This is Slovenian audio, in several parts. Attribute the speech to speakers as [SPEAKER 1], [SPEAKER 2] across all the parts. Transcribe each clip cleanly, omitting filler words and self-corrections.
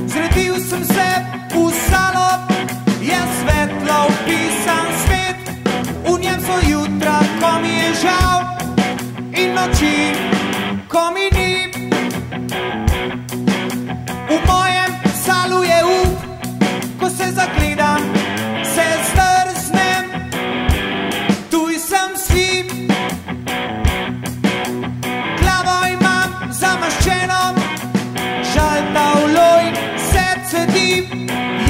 [SPEAKER 1] Zredil sem se v salo, je svetlo vpisan svet, v njem so jutra, ko mi je žal, in noči, ko mi ni. V mojem salu je up, ko se zagledam, se zdrznem, tuj sem si. Glavo imam zamaščeno, žaltav loj se cedi,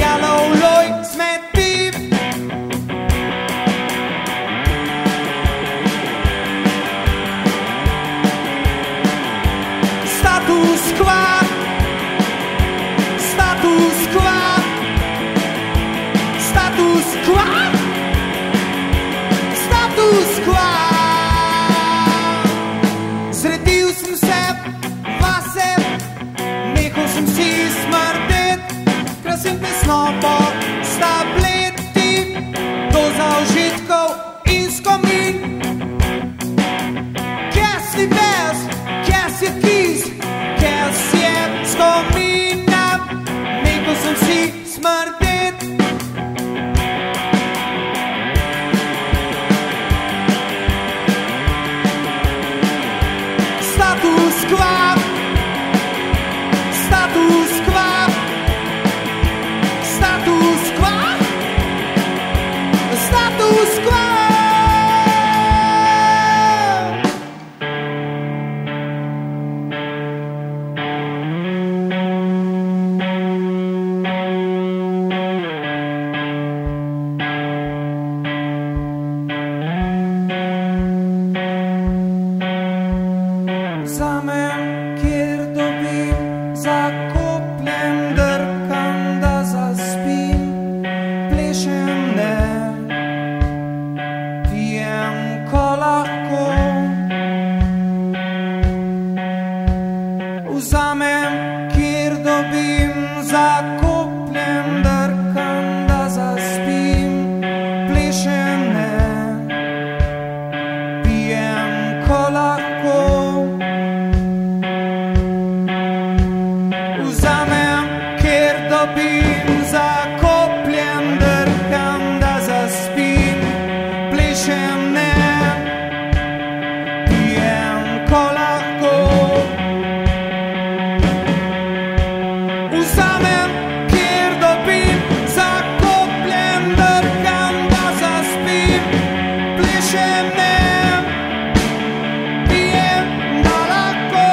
[SPEAKER 1] jalov loj smeti. Status quo, status quo, status quo, status quo. Zredil sem se vase, nehal sem si smrdet, krasim tesnobo s tableti, doza užitkov in skomin. Kes je ves, kes je kis, kes je skomina, nehal sem si smrdet. Status quo, status quo, status quo, status quo. Vzamem, kjer dobim, zakopljem, drkam, da zaspim, plešem ne, pijem, ko lahko. Vzamem, kjer dobim, zakopljem, drkam, da zaspim, plešem ne, pijem, ko lahko. Vzamem, kjer dobim, zakopljem, drkam, da zaspim, plešem ne, pijem, ko lahko. Vzamem, kjer dobim, zakopljem, drkam, da zaspim, plešem ne, pijem, da lahko.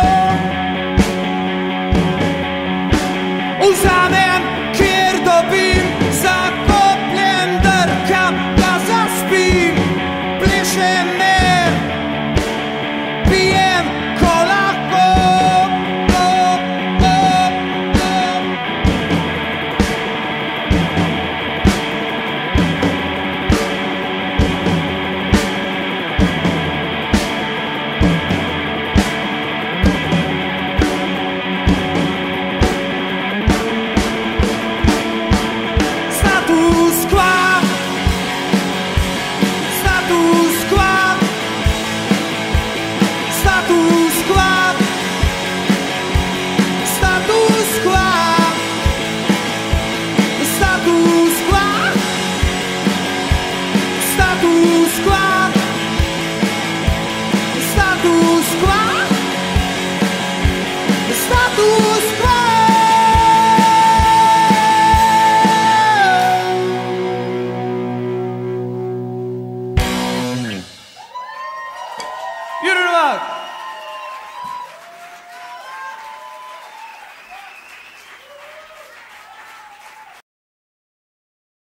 [SPEAKER 1] Vzamem, kjer dobim, zakopljem, drkam, da zaspim, plešem ne, pijem, ko lahko. Status quo, status quo, status quo, status quo, status quo, status quo, status quo, status